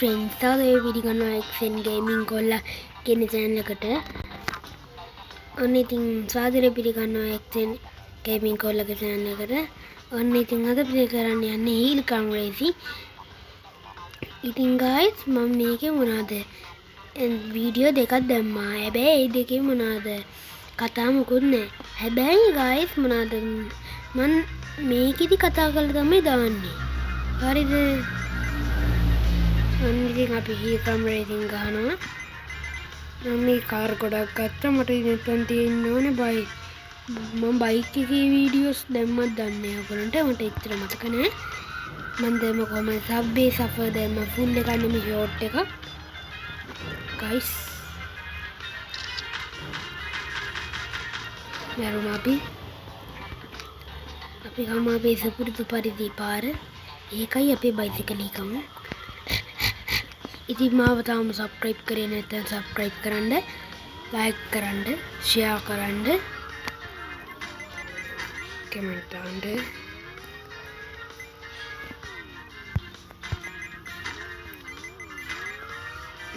Friends, ආවේ පිළිගන්නවා XN Gaming කොල්ලා කියන channel එකට. ඔන්න ඉතින් සාදරයෙන් පිළිගන්නවා XN Gaming කොල්ලාගේ channel එකට. ඔන්න ඉතින් අද play කරන්න යන්නේ Hill Climb Racing. ඉතින් guys මම මේකේ මොනවද වීඩියෝ දෙකක් දැම්මා. හැබැයි ඒ දෙකේ මොනවද කතා මොකුත් නැහැ. හැබැයි guys මොනවද මම මේකෙදි කතා කරලා තමයි දාන්නේ. හරිද? අනිතින් අපි Hill Climb Racing ගහනවා. මම මේ කාර් ගොඩක් ගත්තා. මට ඉතින් තියෙන්න ඕනේ බයික්. මම බයික් එකේ වීඩියෝස් දැම්මත් දන්නේ නැහැ. ඔයගොල්ලන්ට මට එච්චර මතක නැහැ. මම දැම්ම කොහමද සබ්වේ සෆර් දැම්ම ෆුල් එකක් නෙමෙයි ෂෝට් එකක්. guys යරුම අපි ගම අපේ සුපුරුදු පරිදි පාර. ඒකයි අපේ බයිසිකල් එකම. ඉතින් මාව තාම සබ්ස්ක්‍රයිබ් කරේ නැත්නම් සබ්ස්ක්‍රයිබ් කරන්න, ලයික් කරන්න, ෂෙයා කරන්න, කමෙන්ට් දාන්න.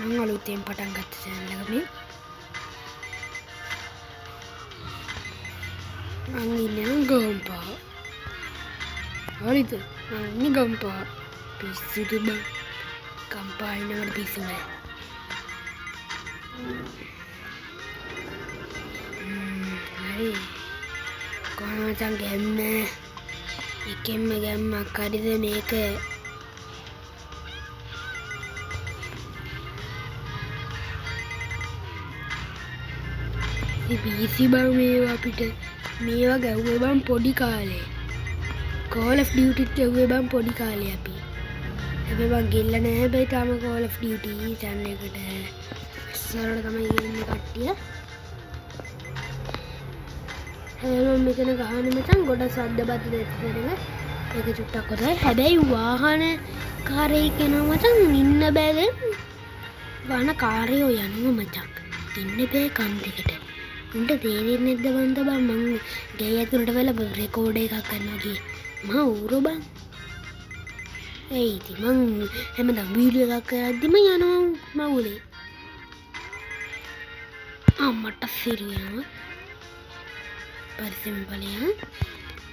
මම අලුතෙන් පටන් ගත්ත channel එක මේ. මම ඉන්නේ ගම්පහ. හරිද? මම ඉන්නේ ගම්පහ. පිස්සුද බං? ගම්පහ ඉන්නවට පිස්සු නෑ. හරි. කොහොමද ගැම්ම? එකෙන්ම ගැම්මක් හරිද මේක? PC බං මේවා අපිට මේවා ගැව්වේ බං පොඩි කාලේ. Call of Duty ගැව්වේ බං පොඩි කාලේ අපි. හැබැයි මං ගිල්ල නැහැ. හැබැයි තාම Call of Duty channel එකට ඉස්සරහට තමයි ඉන්නේ කට්ටිය. මම මෙතන ගහන්නේ මචං ගොඩ සද්ද බද්ද දෙන්න. ඒක චුට්ටක් හොඳයි. හැබැයි වාහන කාරේ කෙනා මචං ඉන්න බෑ දැන්. වාහන කාරේ යනවා මචං. ඉන්න බෑ කන් දෙකට. උන්ට තේරෙන්නේ නැද්ද බන්ද බං මං ගේ ඇතුළට වෙලා රෙකෝඩ් එකක් කරනවා කි. මම ඌරෝ බං. ඒ ඉතින් මං හැමදාම වීඩියෝ එකක් කරද්දිම යනවා මවුලේ. මට සිරියනවා. පරිස්සම් බලයන්.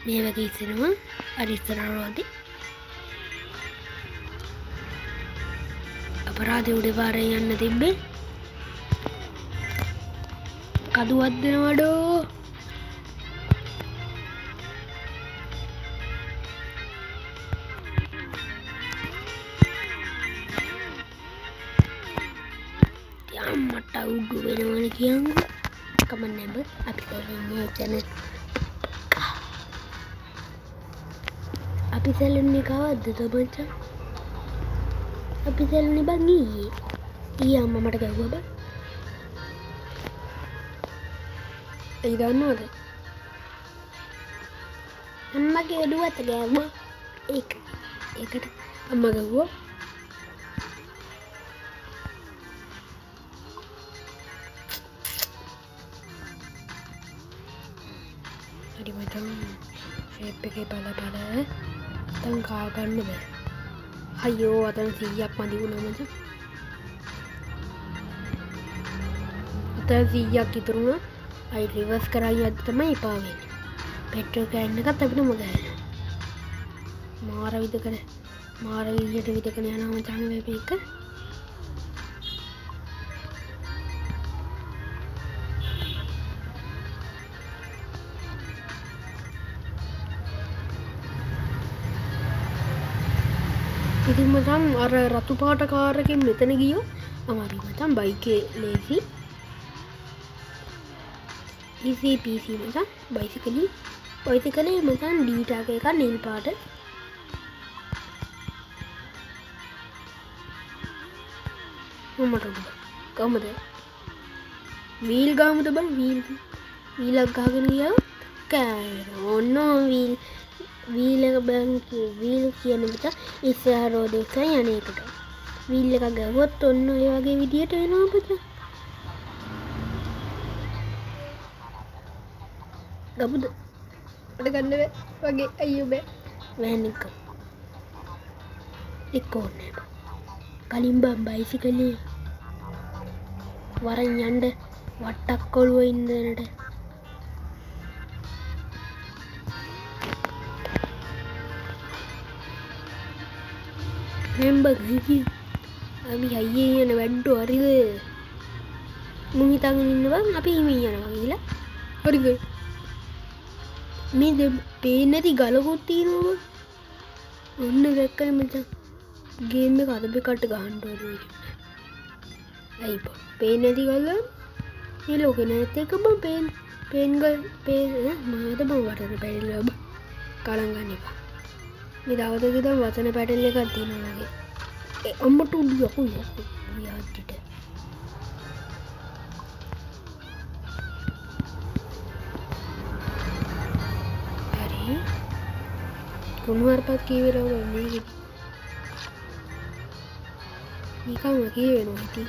මේ වගේ ඉස්සෙනවා අර ඉස්සරහවදී. අපරාධේ උඩේ පාරේ යන්න තිබ්බේ. කදුවක් දෙනවඩෝ. මට උඩු වෙනවන කියන්න කමන් නැබ අපි සැලන්නේ channel අපි සැලන්නේ කවද්ද තමචා? අපි සැලන්නේ බං ඊයේ අම්මා මට ගැව්වා බං. ඒ දන්නවද? අම්මගේ ඔළුවට ගැව්වා. ඒකට අම්මා ගැව්වා. හරි මචං ෂේප් එකේ බල දැන් කා ගන්න බෑ. අයියෝ අතන 100ක් මදි වුණා මචං. අතන 100ක් ඉතුරු වුණා. අයි රිවර්ස් කරයි අද තමයි එපා වෙන්නේ. පෙට්‍රල් ගෑන් එකත් අපිට මොකද? මාර විදියට විදකන යනවා මචං මේක. ඉතින් මචං අර රතු පාට කාර් එකෙන් මෙතන ගියෝ අමාරුයි මචං. බයිකේ ලේසි. easy PC මචං. බයිසිකලේ මචං ඩීටාක එක නිල් පාට. මමට කොහමද වීල් ගාමුද බං? වීලක් ගහගෙන ගියා ඔන්න වීල් එක බං වීල් කියන විට ඉස්සරහ රෝඩ් එක යන එකට වීල් එක ගහුවොත් ඔන්න ඔය වගේ විදියට එනවා පුතා. ගමුද? අර ගන්න බෑ වගේ අයියෝ බෑ. වැන් එක. එක්ක ඕනේ. කලින් බම් බයිසිකලේ වරන් යන්න වට්ටක් කොළුව ඉඳනට හැම්බග්ගි අපි හයියේ යන වැඩ්ඩු හරිද මම හිතාගෙන ඉන්නවා අපි හිමී යනවා කියලා හරිද මේ පේන්නේ නැති ගලකුත් තියෙනවා ඔන්න දැක්කනේ මචං ගේම් එක අද බෙකට ගහන්න ඕනේ අයි පේන්නේ නැති ගල මේ ලෝකේ නැත් එක බම් පේන් ගල් මාද බම් වටට පැටලලා බම් කලං ගන්න එපා මේ දවසක ඉඳන් වචන පැටල් එකක් තියෙනවා වගේ අම්මට උඩියකෝ යාත්‍රිට හරි කුණුහරුපත් කීවෙරව මේ නිකන් කියවෙනවා ඉතින්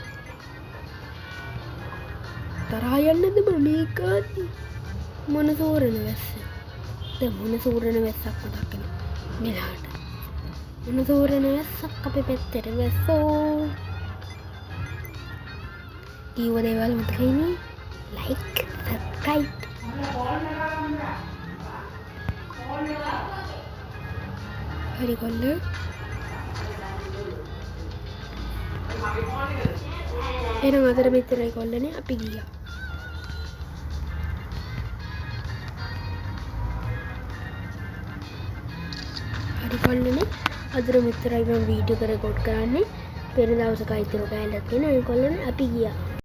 තරහා යන්නද බ මේක මොන සෝරන වැස්ස දැන් මොන සෝරන වැස්සක් මතක් වෙන මෙලහට මොන සෝරන වැස්සක් අපේ පැත්තට වැස්සෝ කීව දේවල් මතකයිනේ ලයික් සබ්ස්ක්‍රයිබ් හරි කොල්ලෝ එහෙනම් අදට මෙච්චරයි කොල්ලනේ අපි ගියා හරි කොල්ලනේ අදට මෙච්චරයි මම වීඩියෝ එක රෙකෝඩ් කරන්නේ පෙර දවසක අයිතිර කෑල්ලක් තියෙන ඒ කොල්ලනේ අපි ගියා